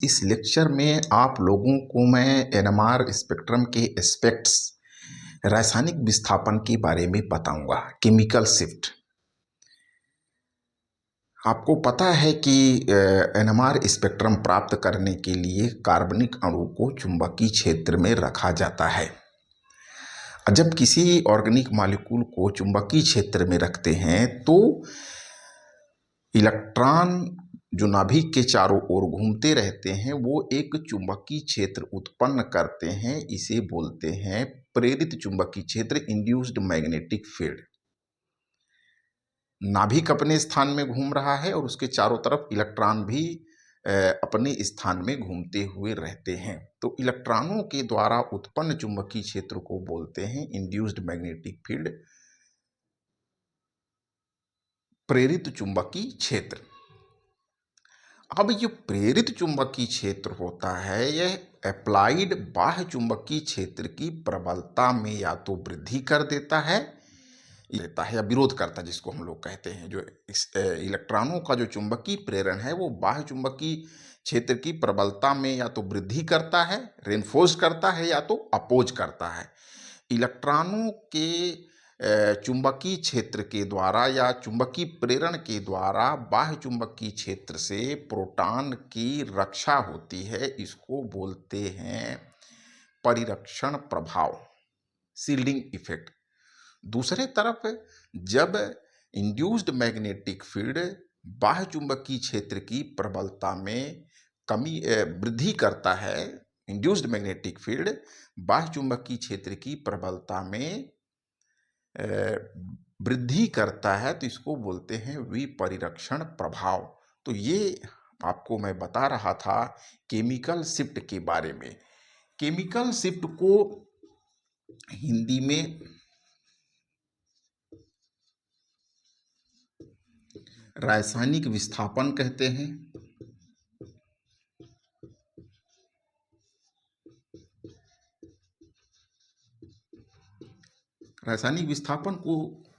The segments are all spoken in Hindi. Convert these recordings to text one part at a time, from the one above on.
इस लेक्चर में आप लोगों को मैं एनएमआर स्पेक्ट्रम के एस्पेक्ट्स रासायनिक विस्थापन के बारे में बताऊंगा। Chemical shift. आपको पता है कि एनएमआर स्पेक्ट्रम प्राप्त करने के लिए कार्बनिक अणु को चुंबकीय क्षेत्र में रखा जाता है। जब किसी ऑर्गेनिक मॉलिक्यूल को चुंबकीय क्षेत्र में रखते हैं तो इलेक्ट्रॉन जो नाभिक के चारों ओर घूमते रहते हैं वो एक चुंबकीय क्षेत्र उत्पन्न करते हैं। इसे बोलते हैं प्रेरित चुंबकीय क्षेत्र, इंड्यूस्ड मैग्नेटिक फील्ड। नाभिक अपने स्थान में घूम रहा है और उसके चारों तरफ इलेक्ट्रॉन भी अपने स्थान में घूमते हुए रहते हैं। तो इलेक्ट्रॉनों के द्वारा उत्पन्न चुंबकीय क्षेत्र को बोलते हैं इंड्यूस्ड मैग्नेटिक फील्ड, प्रेरित चुंबकीय क्षेत्र। अब ये प्रेरित चुंबकीय क्षेत्र होता है, यह अप्लाइड बाह्य चुंबकीय क्षेत्र की प्रबलता में या तो वृद्धि कर देता है या विरोध करता है, जिसको हम लोग कहते हैं। जो इलेक्ट्रॉनों का जो चुंबकीय प्रेरण है वो बाह्य चुंबकीय क्षेत्र की प्रबलता में या तो वृद्धि करता है, रेनफोर्स करता है, या तो अपोज करता है। इलेक्ट्रॉनों के चुंबकीय क्षेत्र के द्वारा या चुंबकीय प्रेरण के द्वारा बाह्य चुंबकीय क्षेत्र से प्रोटॉन की रक्षा होती है। इसको बोलते हैं परिरक्षण प्रभाव, शील्डिंग इफेक्ट। दूसरे तरफ जब इंड्यूस्ड मैग्नेटिक फील्ड बाह्य चुंबकीय क्षेत्र की प्रबलता में वृद्धि करता है, इंड्यूस्ड मैग्नेटिक फील्ड बाह्य चुंबकीय क्षेत्र की प्रबलता में वृद्धि करता है, तो इसको बोलते हैं विपरिरक्षण प्रभाव। तो ये आपको मैं बता रहा था केमिकल शिफ्ट के बारे में। केमिकल शिफ्ट को हिंदी में रासायनिक विस्थापन कहते हैं। रासायनिक विस्थापन को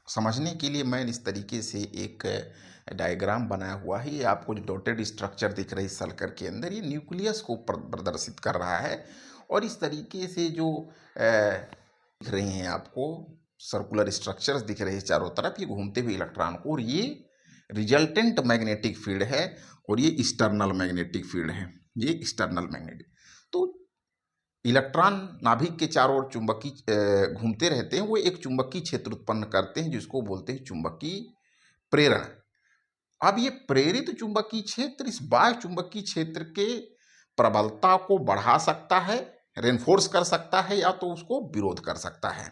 समझने के लिए मैं इस तरीके से एक डायग्राम बनाया हुआ है। ये आपको जो डॉटेड स्ट्रक्चर दिख रही है सर्कल के अंदर, ये न्यूक्लियस को प्रदर्शित कर रहा है। और इस तरीके से जो दिख रही हैं आपको सर्कुलर स्ट्रक्चर्स दिख रहे हैं चारों तरफ, ये घूमते हुए इलेक्ट्रॉन को, और ये रिजल्टेंट मैग्नेटिक फील्ड है और ये एक्सटर्नल मैग्नेटिक फील्ड है। ये एक्सटर्नल मैग्नेटिक, तो इलेक्ट्रॉन नाभिक के चारों ओर चुंबकीय घूमते रहते हैं, वो एक चुंबकीय क्षेत्र उत्पन्न करते हैं जिसको बोलते हैं चुंबकीय प्रेरण। अब ये प्रेरित चुंबकीय क्षेत्र इस बाह्य चुंबकीय क्षेत्र के प्रबलता को बढ़ा सकता है, रेनफोर्स कर सकता है, या तो उसको विरोध कर सकता है,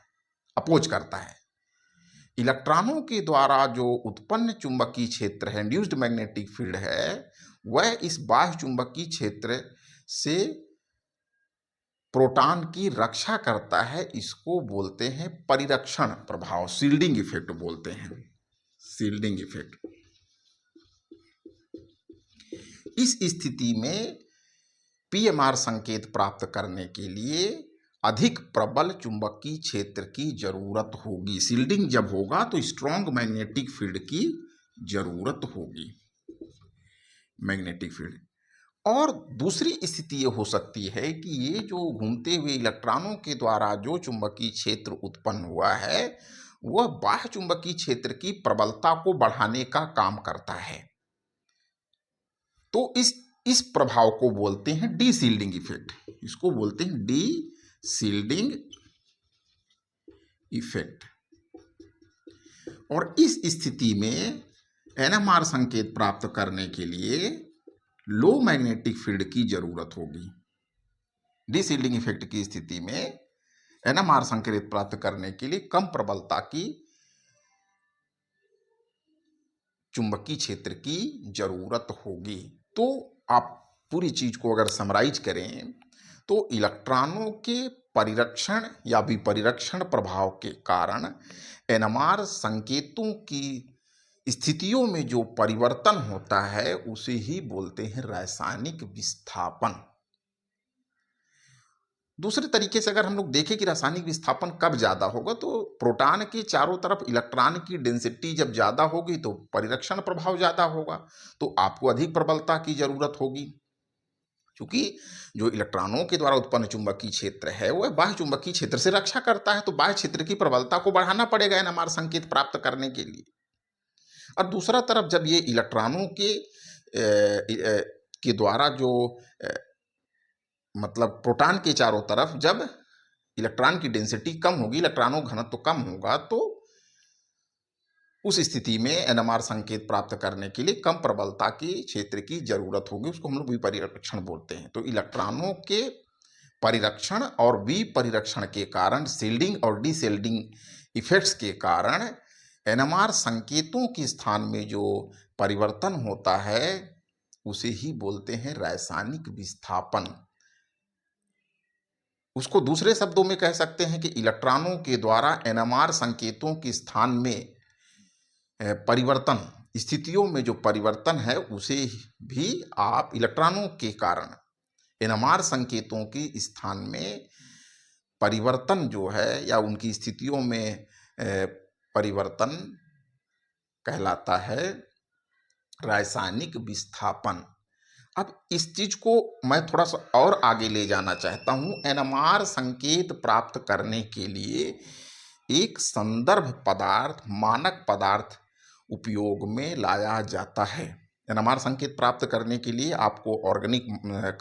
अपोज करता है। इलेक्ट्रॉनों के द्वारा जो उत्पन्न चुंबकीय क्षेत्र है, इंड्यूस्ड मैग्नेटिक फील्ड है, वह इस बाह्य चुंबकीय क्षेत्र से प्रोटॉन की रक्षा करता है। इसको बोलते हैं परिरक्षण प्रभाव, शील्डिंग इफेक्ट बोलते हैं, शील्डिंग इफेक्ट। इस स्थिति में पीएमआर संकेत प्राप्त करने के लिए अधिक प्रबल चुंबकीय क्षेत्र की जरूरत होगी। शील्डिंग जब होगा तो स्ट्रॉन्ग मैग्नेटिक फील्ड की जरूरत होगी, मैग्नेटिक फील्ड। और दूसरी स्थिति ये हो सकती है कि ये जो घूमते हुए इलेक्ट्रॉनों के द्वारा जो चुंबकीय क्षेत्र उत्पन्न हुआ है वह बाह्य चुंबकीय क्षेत्र की प्रबलता को बढ़ाने का काम करता है। तो इस प्रभाव को बोलते हैं डी शील्डिंग इफेक्ट। इसको बोलते हैं डी शील्डिंग इफेक्ट। और इस स्थिति में एनएमआर संकेत प्राप्त करने के लिए लो मैग्नेटिक फील्ड की जरूरत होगी। डी शील्डिंग इफेक्ट की स्थिति में एनएमआर संकेत प्राप्त करने के लिए कम प्रबलता की चुंबकीय क्षेत्र की जरूरत होगी। तो आप पूरी चीज को अगर समराइज करें तो इलेक्ट्रॉनों के परिरक्षण या विपरिरक्षण प्रभाव के कारण एनएमआर संकेतों की स्थितियों में जो परिवर्तन होता है उसे ही बोलते हैं रासायनिक विस्थापन। दूसरे तरीके से अगर हम लोग देखें कि रासायनिक विस्थापन कब ज़्यादा होगा, तो प्रोटॉन के चारों तरफ इलेक्ट्रॉन की डेंसिटी जब ज़्यादा होगी तो परिरक्षण प्रभाव ज़्यादा होगा, तो आपको अधिक प्रबलता की ज़रूरत होगी। क्योंकि जो इलेक्ट्रॉनों के द्वारा उत्पन्न चुंबकीय क्षेत्र है वह बाह्य चुंबकीय क्षेत्र से रक्षा करता है, तो बाह्य क्षेत्र की प्रबलता को बढ़ाना पड़ेगा एनएमआर संकेत प्राप्त करने के लिए। और दूसरा तरफ जब ये इलेक्ट्रॉनों के द्वारा जो मतलब प्रोटॉन के चारों तरफ जब इलेक्ट्रॉन की डेंसिटी कम होगी, इलेक्ट्रॉनों घनत्व कम होगा, तो उस स्थिति में एनएमआर संकेत प्राप्त करने के लिए कम प्रबलता के क्षेत्र की जरूरत होगी, उसको हम लोग विपरिरक्षण बोलते हैं। तो इलेक्ट्रॉनों के परिरक्षण और विपरिरक्षण के कारण, शील्डिंग और डीशील्डिंग इफेक्ट्स के कारण एनएमआर संकेतों के स्थान में जो परिवर्तन होता है उसे ही बोलते हैं रासायनिक विस्थापन। उसको दूसरे शब्दों में कह सकते हैं कि इलेक्ट्रॉनों के द्वारा एनएमआर संकेतों के स्थान में परिवर्तन, स्थितियों में जो परिवर्तन है उसे भी आप इलेक्ट्रॉनों के कारण एनएमआर संकेतों के स्थान में परिवर्तन जो है या उनकी स्थितियों में परिवर्तन कहलाता है रासायनिक विस्थापन। अब इस चीज को मैं थोड़ा सा और आगे ले जाना चाहता हूं। एनएमआर संकेत प्राप्त करने के लिए एक संदर्भ पदार्थ, मानक पदार्थ उपयोग में लाया जाता है। एनएमआर संकेत प्राप्त करने के लिए आपको ऑर्गेनिक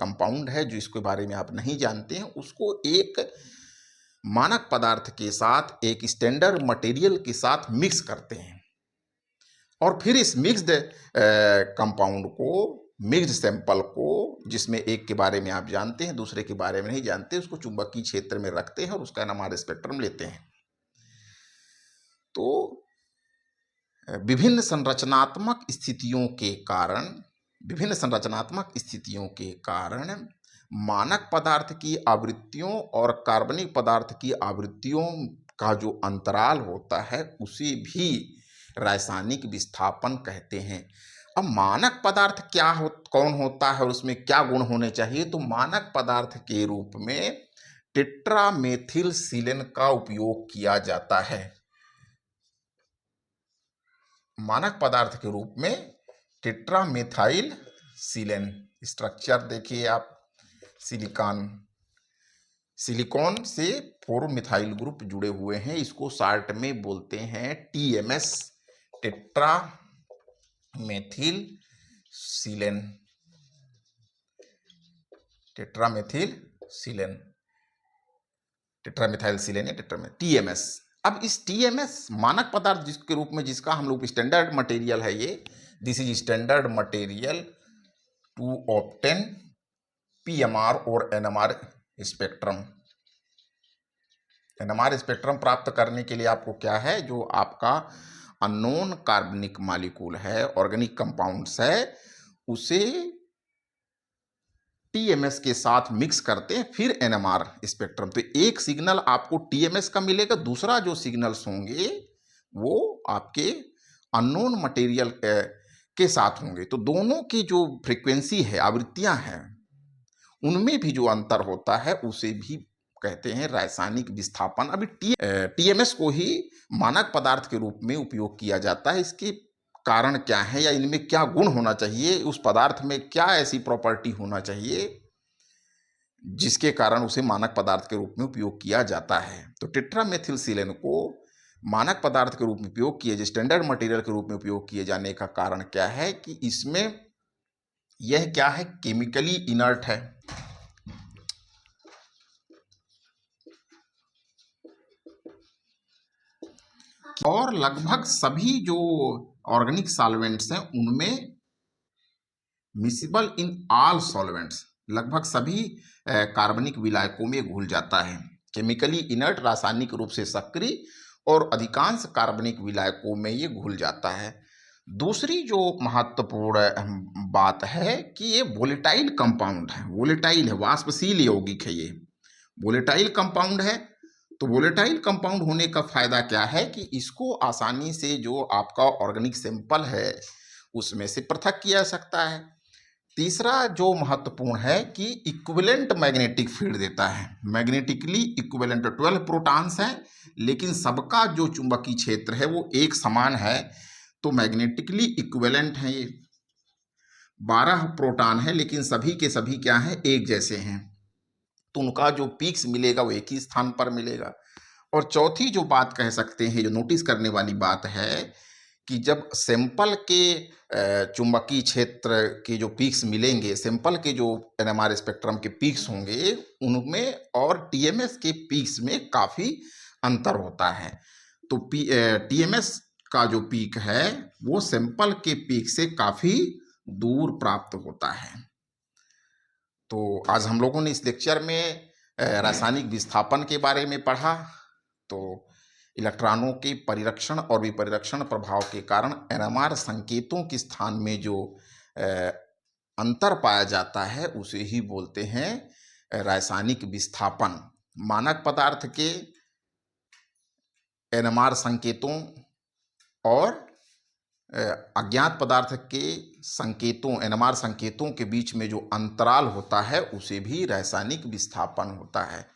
कंपाउंड है जो इसके बारे में आप नहीं जानते हैं, उसको एक मानक पदार्थ के साथ, एक स्टैंडर्ड मटेरियल के साथ मिक्स करते हैं और फिर इस मिक्स्ड कंपाउंड को, मिक्स्ड सैंपल को, जिसमें एक के बारे में आप जानते हैं दूसरे के बारे में नहीं जानते, उसको चुंबकीय क्षेत्र में रखते हैं और उसका एनएमआर स्पेक्ट्रम लेते हैं। तो विभिन्न संरचनात्मक स्थितियों के कारण मानक पदार्थ की आवृत्तियों और कार्बनिक पदार्थ की आवृत्तियों का जो अंतराल होता है उसे भी रासायनिक विस्थापन कहते हैं। अब मानक पदार्थ कौन होता है और उसमें क्या गुण होने चाहिए? तो मानक पदार्थ के रूप में टेट्रामेथिल सिलेन का उपयोग किया जाता है। मानक पदार्थ के रूप में टेट्रामेथाइल सिलेन, स्ट्रक्चर देखिए आप, सिलिकॉन से 4 मिथाइल ग्रुप जुड़े हुए हैं, इसको शॉर्ट में बोलते हैं टीएमएस, टेट्रामेथिल सिलेन, टेट्रामेथाइल सिलेन या टीएमएस। अब इस टीएमएस मानक पदार्थ जिसके रूप में, जिसका हम लोग स्टैंडर्ड मटेरियल है ये, this is standard material to obtain PMR और एनएमआर स्पेक्ट्रम। एनएमआर स्पेक्ट्रम प्राप्त करने के लिए आपको क्या है, जो आपका अननोन कार्बनिक मॉलिक्यूल है, ऑर्गेनिक कंपाउंड्स है, उसे टीएमएस के साथ मिक्स करते हैं, फिर एनएमआर स्पेक्ट्रम। तो एक सिग्नल आपको टीएमएस का मिलेगा, दूसरा जो सिग्नल्स होंगे वो आपके अननोन मटेरियल के साथ होंगे। तो दोनों की जो फ्रीक्वेंसी है, आवृत्तियां हैं, उनमें भी जो अंतर होता है उसे भी कहते हैं रासायनिक विस्थापन। अभी टीएमएस को ही मानक पदार्थ के रूप में उपयोग किया जाता है। इसके कारण क्या है या इनमें क्या गुण होना चाहिए, उस पदार्थ में क्या ऐसी प्रॉपर्टी होना चाहिए जिसके कारण उसे मानक पदार्थ के रूप में उपयोग किया जाता है। तो टेट्रामेथिल सिलेन को मानक पदार्थ के रूप में उपयोग किए, स्टैंडर्ड मटेरियल के रूप में उपयोग किए जाने का कारण क्या है कि इसमें यह क्या है, केमिकली इनर्ट है। और लगभग सभी जो ऑर्गेनिक सॉल्वेंट्स हैं उनमें मिसिबल इन ऑल सॉल्वेंट्स, लगभग सभी कार्बनिक विलायकों में घुल जाता है। केमिकली इनर्ट, रासायनिक रूप से सक्रिय, और अधिकांश कार्बनिक विलायकों में ये घुल जाता है। दूसरी जो महत्वपूर्ण बात है कि ये वोलेटाइल कंपाउंड है, वोलेटाइल है, वाष्पशील यौगिक है, ये वोलेटाइल कंपाउंड है। तो वोलेटाइल कंपाउंड होने का फायदा क्या है कि इसको आसानी से जो आपका ऑर्गेनिक सैंपल है उसमें से पृथक किया जा सकता है। तीसरा जो महत्वपूर्ण है कि इक्विवेलेंट मैग्नेटिक फील्ड देता है, मैग्नेटिकली इक्विवेलेंट। 12 प्रोटॉन्स हैं लेकिन सबका जो चुंबकीय क्षेत्र है वो एक समान है, तो मैग्नेटिकली इक्विवेलेंट है ये। 12 प्रोटॉन है, लेकिन सभी के सभी क्या हैं, एक जैसे हैं, तो उनका जो पीक्स मिलेगा वो एक ही स्थान पर मिलेगा। और चौथी जो बात कह सकते हैं, जो नोटिस करने वाली बात है, कि जब सैंपल के चुंबकीय क्षेत्र के जो पीक्स मिलेंगे, सैंपल के जो एनएमआर स्पेक्ट्रम के पीक्स होंगे, उनमें और टीएमएस के पीक्स में काफ़ी अंतर होता है। तो टीएमएस का जो पीक है वो सैंपल के पीक से काफ़ी दूर प्राप्त होता है। तो आज हम लोगों ने इस लेक्चर में रासायनिक विस्थापन के बारे में पढ़ा। तो इलेक्ट्रॉनों के परिरक्षण और विपरिरक्षण प्रभाव के कारण एनएमआर संकेतों के स्थान में जो अंतर पाया जाता है उसे ही बोलते हैं रासायनिक विस्थापन। मानक पदार्थ के एनएमआर संकेतों और अज्ञात पदार्थ के संकेतों, एनएमआर संकेतों के बीच में जो अंतराल होता है उसे भी रासायनिक विस्थापन होता है।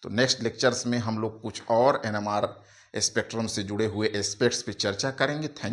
तो नेक्स्ट लेक्चर्स में हम लोग कुछ और एनएमआर स्पेक्ट्रम से जुड़े हुए एस्पेक्ट्स पे चर्चा करेंगे। थैंक